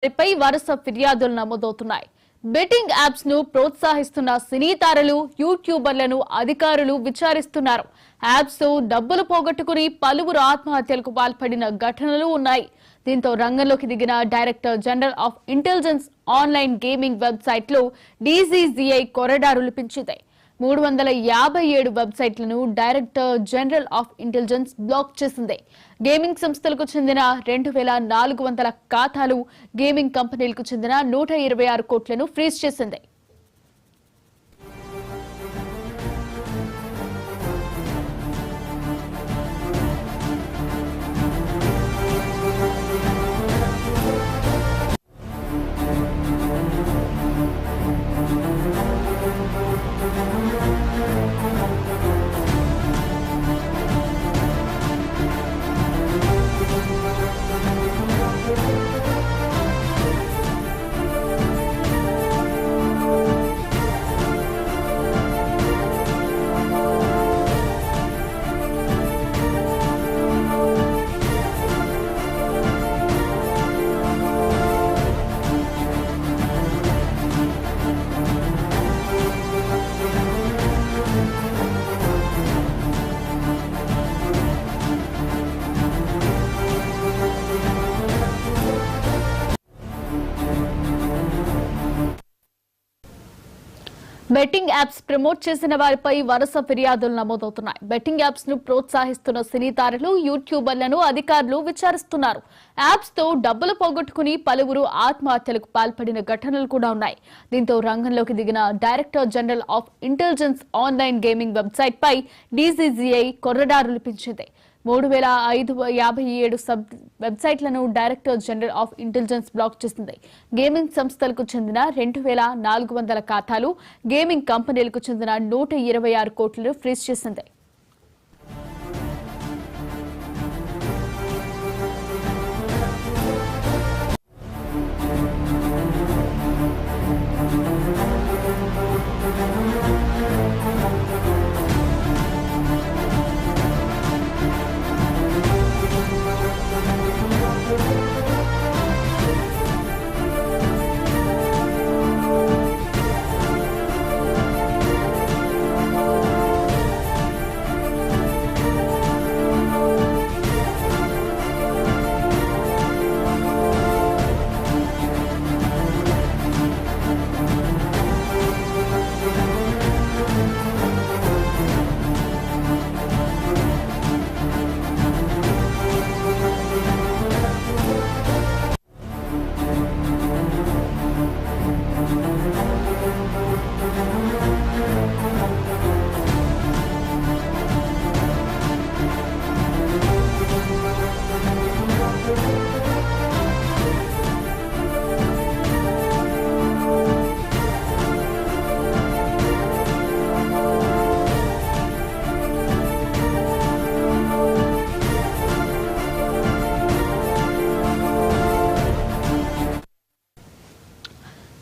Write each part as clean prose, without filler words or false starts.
పై వరుస ఫిర్యాదులు నమోదవుతున్నాయి. బెట్టింగ్ యాప్స్ ను ప్రోత్సహిస్తున్న సినీ తారలు, యూట్యూబర్లను అధికారులు విచారిస్తున్నారు. యాప్స్ తో డబ్బులు పోగొట్టుకుని పలువురు ఆత్మహత్యలకు పాల్పడిన ఘటనలు ఉన్నాయి. దీంతో రంగంలోకి దిగిన director general of intelligence online gaming website లో డీజీజీఐ కొరడారులు పెంచింది. 357 వెబ్సైట్లను director general of intelligence block చేసింది. గేమింగ్ సంస్థలకు చెందిన 2400 ఖాతాలు, గేమింగ్ కంపెనీలకు చెందిన 126 కోట్లను ఫ్రీజ్ చేసింది. బెట్టింగ్ యాప్స్ ప్రమోట్ చేసిన వారిపై వరుస ఫిర్యాదులు నమోదవుతున్నాయి. బెట్టింగ్ యాప్స్ ను ప్రోత్సహిస్తున్న సినీ తారలు, యూట్యూబర్లను అధికారులు విచారిస్తున్నారు. యాప్స్ తో డబ్బులు పోగొట్టుకుని పలువురు ఆత్మహత్యలకు పాల్పడిన ఘటనలు కూడా ఉన్నాయి. దీంతో రంగంలోకి దిగిన director general of intelligence online gaming website పై డీజీజీఐ కొర్రడారులు పెంచింది. 3557 వెబ్సైట్లను director general of intelligence block చేసింది. గేమింగ్ సంస్థలకు చెందిన 2400 ఖాతాలు, గేమింగ్ కంపెనీలకు చెందిన 126 కోట్లను ఫ్రీజ్ చేసింది.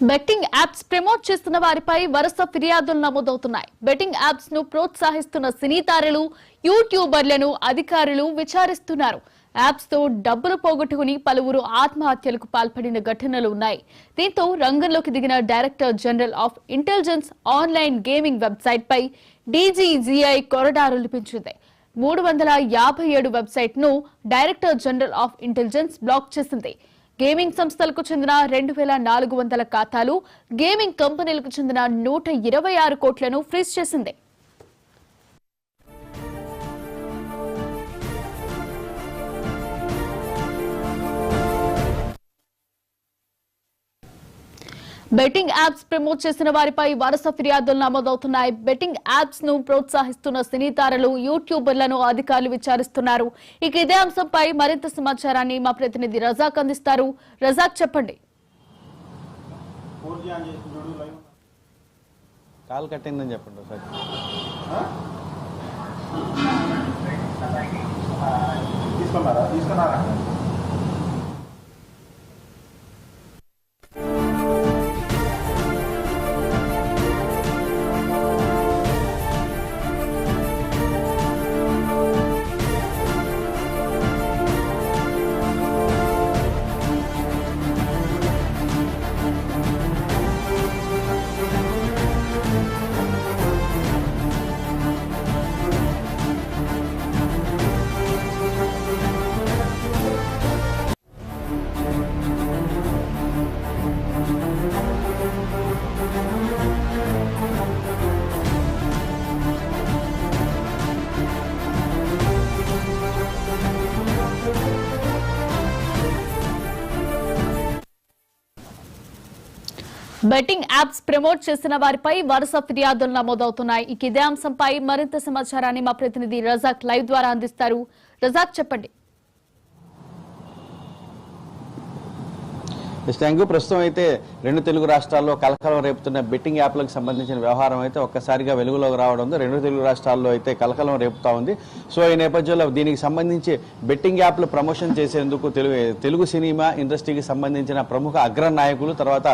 బెట్టింగ్ యాప్స్ ప్రమోట్ చేస్తున్న వారిపై వరుస ఫిర్యాదులు నమోదవుతున్నాయి. బెట్టింగ్ యాప్స్ ను ప్రోత్సహిస్తున్న సినీ తారలు, యూట్యూబర్లను అధికారులు విచారిస్తున్నారు. యాప్స్ తో డబ్బులు పోగొట్టుకుని పలువురు ఆత్మహత్యలకు పాల్పడిన ఘటనలు ఉన్నాయి. దీంతో రంగంలోకి దిగిన director general of intelligence online gaming website పై డీజీజీఐ కొరడారులు పెంచింది. 357 వెబ్సైట్ ను director general of intelligence block చేసింది. గేమింగ్ సంస్థలకు చెందిన 2400 ఖాతాలు, గేమింగ్ కంపెనీలకు చెందిన 126 కోట్లను ఫ్రీజ్ చేసింది. బెట్టింగ్ యాప్స్ ప్రమోట్ చేసిన వారిపై వరుస ఫిర్యాదులు నమోదవుతున్నాయి. బెట్టింగ్ యాప్స్ ను ప్రోత్సహిస్తున్న సినీ తారలు, యూట్యూబర్లను అధికారులు విచారిస్తున్నారు. ఇక ఇదే అంశంపై మరింత సమాచారాన్ని మా ప్రతినిధి రజాక్ అందిస్తారు. రజాక్, చెప్పండి. కాల్ కట్టిందని చెప్పండి సార్. తీసుకున్నారా? బెట్టింగ్ యాప్స్ ప్రమోట్ చేసిన వారిపై వరుస ఫిర్యాదులు నమోదవుతున్నాయి. ఇదే అంశంపై మరింత సమాచారాన్ని మా ప్రతినిధి రజాక్ లైవ్ ద్వారా అందిస్తారు. రజాక్, చెప్పండి. Thank you. ప్రస్తుతం అయితే రెండు తెలుగు రాష్ట్రాల్లో కలకలం రేపుతున్న బెట్టింగ్ యాప్లకు సంబంధించిన వ్యవహారం అయితే ఒక్కసారిగా వెలుగులోకి రావడంతో రెండు తెలుగు రాష్ట్రాల్లో అయితే కలకలం రేపుతా ఉంది. సో ఈ నేపథ్యంలో దీనికి సంబంధించి బెట్టింగ్ యాప్లు ప్రమోషన్ చేసేందుకు తెలుగు సినిమా ఇండస్ట్రీకి సంబంధించిన ప్రముఖ అగ్ర నాయకులు, తర్వాత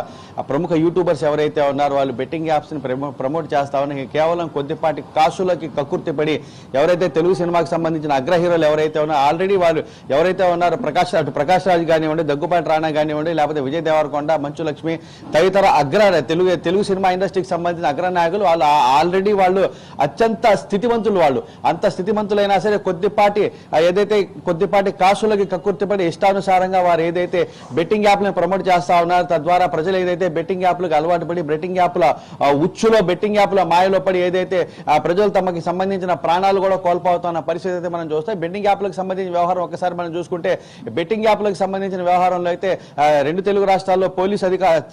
ప్రముఖ యూట్యూబర్స్ ఎవరైతే ఉన్నారో వాళ్ళు బెట్టింగ్ యాప్స్ని ప్రమోట్ చేస్తామని కేవలం కొద్దిపాటి కాసులకి కక్కుర్తిపడి ఎవరైతే తెలుగు సినిమాకి సంబంధించిన అగ్ర హీరోలు ఎవరైతే ఉన్నారో ఆల్రెడీ వాళ్ళు ఎవరైతే ఉన్నారో ప్రకాష్ రాజ్ కానివ్వండి, దగ్గుపాటి రాణా కానివ్వండి, లేకపోతే విజయ్ దేవరకొండ, మంచు లక్ష్మి తదితర తెలుగు సినిమా ఇండస్ట్రీకి సంబంధించిన అగ్ర నాయకులు వాళ్ళు ఆల్రెడీ వాళ్ళు అత్యంత స్థితివంతులు. వాళ్ళు అంత స్థితివంతులైనా సరే కొద్దిపాటి కాసులకి కక్కుర్తిపడి ఇష్టానుసారంగా వారు ఏదైతే బెట్టింగ్ యాప్లను ప్రమోట్ చేస్తా ఉన్నారో తద్వారా ప్రజలు ఏదైతే బెట్టింగ్ యాప్లకు అలవాటు పడి బెట్టింగ్ యాప్ల ఉచ్చులో బెట్టింగ్ యాప్ల మాయలో పడి ఏదైతే ప్రజలు తమకి సంబంధించిన ప్రాణాలు కూడా కోల్పోతున్న పరిస్థితి అయితే మనం చూస్తాం. బెట్టింగ్ యాప్లకు సంబంధించిన వ్యవహారం ఒకసారి మనం చూసుకుంటే బెట్టింగ్ యాప్లకు సంబంధించిన వ్యవహారంలో అయితే రెండు తెలుగు రాష్ట్రాల్లో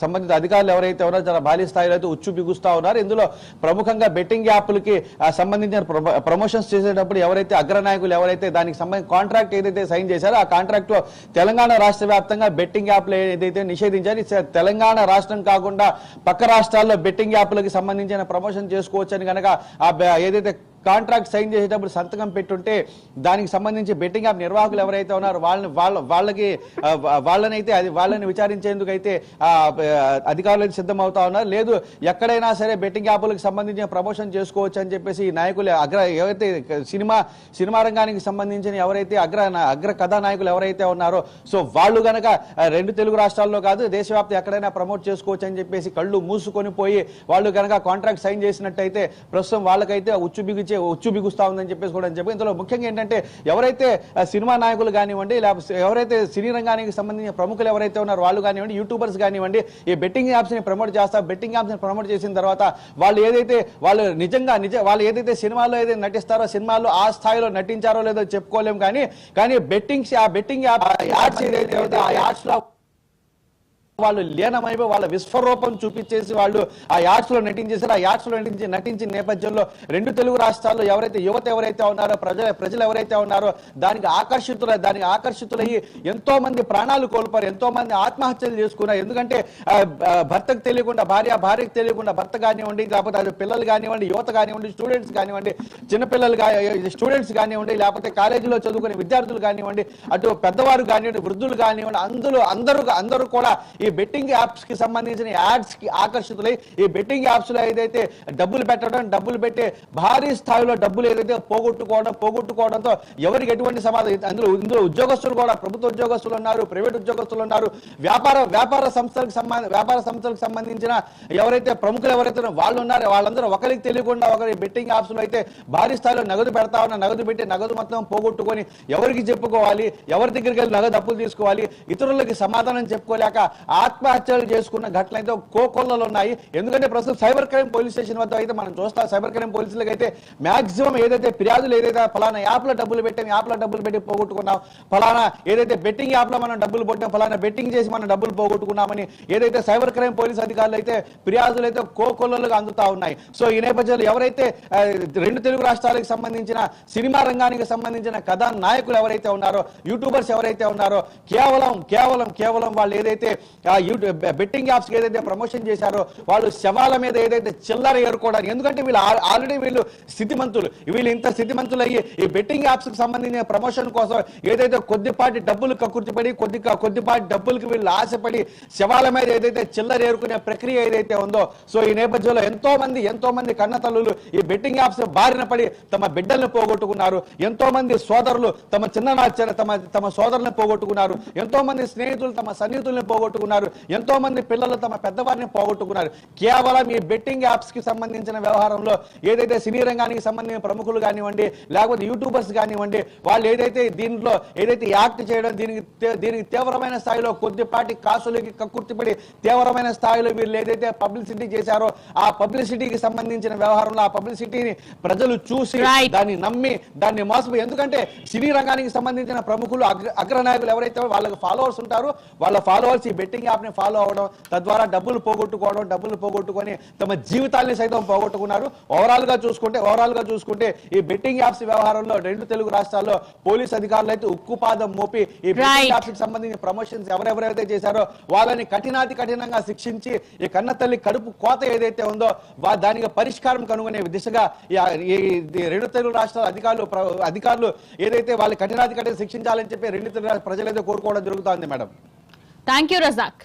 సంబంధిత అధికారులు ఎవరైతే ఉన్నారో చాలా భారీ స్థాయిలో అయితే ఉచ్చు బిగుస్తా ఉన్నారు. ఇందులో ప్రముఖంగా బెట్టింగ్ యాప్లకి సంబంధించిన ప్రమోషన్స్ చేసేటప్పుడు ఎవరైతే అగ్రనాయకులు ఎవరైతే దానికి సంబంధించిన కాంట్రాక్ట్ ఏదైతే సైన్ చేశారో ఆ కాంట్రాక్ట్ లో తెలంగాణ రాష్ట్ర వ్యాప్తంగా బెట్టింగ్ యాప్లు ఏదైతే నిషేధించారు, తెలంగాణ రాష్ట్రం కాకుండా పక్క రాష్ట్రాల్లో బెట్టింగ్ యాప్లకి సంబంధించిన ప్రమోషన్ చేసుకోవచ్చని కనుక ఏదైతే కాంట్రాక్ట్ సైన్ చేసేటప్పుడు సంతకం పెట్టుంటే దానికి సంబంధించి బెట్టింగ్ యాప్ నిర్వాహకులు ఎవరైతే ఉన్నారో వాళ్ళని విచారించేందుకు అయితే అధికారులు అయితే సిద్ధమవుతా ఉన్నారు. లేదు ఎక్కడైనా సరే బెట్టింగ్ యాప్లకు సంబంధించిన ప్రమోషన్ చేసుకోవచ్చు అని చెప్పేసి ఈ నాయకులు ఎవరైతే సినిమా రంగానికి సంబంధించిన ఎవరైతే అగ్ర కథానాయకులు ఎవరైతే ఉన్నారో సో వాళ్ళు గనక రెండు తెలుగు రాష్ట్రాల్లో కాదు దేశవ్యాప్తం ఎక్కడైనా ప్రమోట్ చేసుకోవచ్చు అని చెప్పేసి కళ్ళు మూసుకొని పోయి వాళ్ళు కనుక కాంట్రాక్ట్ సైన్ చేసినట్టయితే ప్రస్తుతం వాళ్ళకైతే ఉచ్చు బిగుస్తా ఉందని చెప్పేసి కూడా చెప్పి ఇందులో ముఖ్యంగా ఏంటంటే ఎవరైతే సినిమా నాయకులు కానివ్వండి, లేకపోతే ఎవరైతే సినీ రంగానికి సంబంధించిన ప్రముఖులు ఎవరైతే ఉన్నారో వాళ్ళు కానివ్వండి, యూట్యూబర్స్ కానివ్వండి, ఈ బెట్టింగ్ యాప్స్ ని ప్రమోట్ చేస్తారు. బెట్టింగ్ యాప్స్ ని ప్రమోట్ చేసిన తర్వాత వాళ్ళు నిజంగా వాళ్ళు ఏదైతే సినిమాలో ఏదైతే నటిస్తారో సినిమాల్లో ఆ స్థాయిలో నటించారో లేదో చెప్పుకోలేము. కానీ బెట్టింగ్ యాప్స్ ఏదైతే ఆ యాప్స్ లో వాళ్ళు లీనమైపోయి వాళ్ళ విశ్వరూపం చూపించేసి వాళ్ళు ఆ యాడ్స్ లో నటించేసారు. ఆ యాడ్స్ లో నటించిన నేపథ్యంలో రెండు తెలుగు రాష్ట్రాల్లో యువత ఎవరైతే ఉన్నారో ప్రజలు ఎవరైతే ఉన్నారో దానికి ఆకర్షితులయ్యి ఎంతో మంది ప్రాణాలు కోల్పోయారు, ఎంతో మంది ఆత్మహత్యలు చేసుకున్నారు. ఎందుకంటే భర్తకు తెలియకుండా భార్యకు తెలియకుండా భర్త కానివ్వండి, లేకపోతే పిల్లలు కానివ్వండి, యువత కానివ్వండి, స్టూడెంట్స్ కానివ్వండి, స్టూడెంట్స్ కానివ్వండి, లేకపోతే కాలేజీలో చదువుకునే విద్యార్థులు కానివ్వండి, అటు పెద్దవారు కానివ్వండి, వృద్ధులు కానివ్వండి, అందరూ కూడా ఈ బెట్టింగ్ యాప్స్ కి సంబంధించిన యాడ్స్ కి ఆకర్షితులై ఈ బెట్టింగ్ యాప్స్ లో ఏదైతే డబ్బులు పెట్టి భారీ స్థాయిలో డబ్బులు ఏదైతే పోగొట్టుకోవడంతో ఎవరికి ఎటువంటి సమాధానం ఇందులో ఉద్యోగస్తులు కూడా ప్రభుత్వ ఉద్యోగస్తులు ఉన్నారు, ప్రైవేట్ ఉద్యోగస్తులు ఉన్నారు, వ్యాపార సంస్థలకు సంబంధించిన ఎవరైతే ప్రముఖులు ఎవరైతే వాళ్ళు ఉన్నారో వాళ్ళందరూ ఒకరికి తెలియకుండా ఒకరి బెట్టింగ్ యాప్స్ లో అయితే భారీ స్థాయిలో నగదు పెడతా ఉన్న నగదు మొత్తం పోగొట్టుకొని ఎవరికి చెప్పుకోవాలి, ఎవరి దగ్గరికి వెళ్ళి నగదు అప్పులు తీసుకోవాలి, ఇతరులకి సమాధానం చెప్పుకోలేక ఆత్మహత్యలు చేసుకున్న ఘటనలు అయితే కోకొల్లలు ఉన్నాయి. ఎందుకంటే ప్రస్తుతం సైబర్ క్రైమ్ పోలీస్ స్టేషన్ వద్ద అయితే మనం చూస్తాం. సైబర్ క్రైమ్ పోలీసులకు అయితే మాక్సిమం ఏదైతే ఫిర్యాదులు ఏదైతే ఫలానా యాప్ లో డబ్బులు పెట్టి పోగొట్టుకున్నాం, ఫలానా ఏదైతే బెట్టింగ్ యాప్ లో మనం డబ్బులు పెట్టాం, ఫలానా బెట్టింగ్ చేసి మనం డబ్బులు పోగొట్టుకున్నామని ఏదైతే సైబర్ క్రైమ్ పోలీస్ అధికారులు అయితే ఫిర్యాదులు అయితే కోకొల్లలుగా అందుతా ఉన్నాయి. సో ఈ నేపథ్యంలో ఎవరైతే రెండు తెలుగు రాష్ట్రాలకు సంబంధించిన సినిమా రంగానికి సంబంధించిన కథా నాయకులు ఎవరైతే ఉన్నారో, యూట్యూబర్స్ ఎవరైతే ఉన్నారో కేవలం వాళ్ళు ఏదైతే బెట్టింగ్ యాప్స్ ఏదైతే ప్రమోషన్ చేశారో వాళ్ళు శవాల మీద ఏదైతే చిల్లర ఏరుకోవడానికి, ఎందుకంటే వీళ్ళు స్థితిమంతులు, వీళ్ళు ఇంత స్థితిమంతులు అయ్యి ఈ బెట్టింగ్ యాప్స్ కి సంబంధించిన ప్రమోషన్ కోసం ఏదైతే కొద్దిపాటి డబ్బులు కక్కుర్తిపడి కొద్దిపాటి డబ్బులకి వీళ్ళు ఆశపడి శవాల మీద ఏదైతే చిల్లర ఏరుకునే ప్రక్రియ ఏదైతే ఉందో సో ఈ నేపథ్యంలో ఎంతో మంది కన్న తల్లులు ఈ బెట్టింగ్ యాప్స్ బారిన పడి తమ బిడ్డలను పోగొట్టుకున్నారు. ఎంతో మంది సోదరులు తమ సోదరులను పోగొట్టుకున్నారు. ఎంతో మంది స్నేహితులు తమ సన్నిహితులను పోగొట్టుకున్నారు. ఎంతో మంది పిల్లలు తమ పెద్దవారిని పోగొట్టుకున్నారు. కేవలం ఈ బెట్టింగ్ యాప్స్ కి సంబంధించిన వ్యవహారంలో ఏదైతే సినీ రంగానికి సంబంధించిన ప్రముఖులు కానివ్వండి, లేకపోతే యూట్యూబర్స్ కానివ్వండి, వాళ్ళు దీంట్లో యాక్ట్ చేయడం దీనికి తీవ్రమైన స్థాయిలో కొద్దిపాటి కాసులకి కక్కుర్తిపడి తీవ్రమైన స్థాయిలో వీళ్ళు ఏదైతే పబ్లిసిటీ చేశారో ఆ పబ్లిసిటీకి సంబంధించిన వ్యవహారంలో ఆ పబ్లిసిటీని ప్రజలు చూసి దాన్ని నమ్మి దాన్ని మోసపోయి, ఎందుకంటే సినీ రంగానికి సంబంధించిన ప్రముఖులు అగ్రనాయకులు ఎవరైతే వాళ్ళకి ఫాలోవర్స్ ఉంటారో వాళ్ళ ఫాలోవర్స్ ఈ బెట్టింగ్ బెట్టింగ్ యాప్ ని ఫాలో అవడం, తద్వారా డబ్బులు పోగొట్టుకొని తమ జీవితాల్ని సైతం పోగొట్టుకున్నారు. ఓవరాల్ గా చూసుకుంటే ఈ బెట్టింగ్ యాప్స్ వ్యవహారంలో 2 తెలుగు రాష్ట్రాల్లో పోలీస్ అధికారులు అయితే ఉక్కుపాదం మోపి ఈ బెట్టింగ్ యాప్స్ కి సంబంధించిన ప్రమోషన్స్ ఎవరెవరైతే చేశారో వాళ్ళని కఠినంగా శిక్షించి ఈ కన్న తల్లి కడుపు కోత ఏదైతే ఉందో దానికి పరిష్కారం కనుగొనే దిశగా ఈ 2 తెలుగు రాష్ట్రాల అధికారులు ఏదైతే వాళ్ళు కఠిన శిక్షించాలని చెప్పి 2 తెలుగు ప్రజలైతే కోరుకోవడం జరుగుతోంది మేడం. Thank you Razak.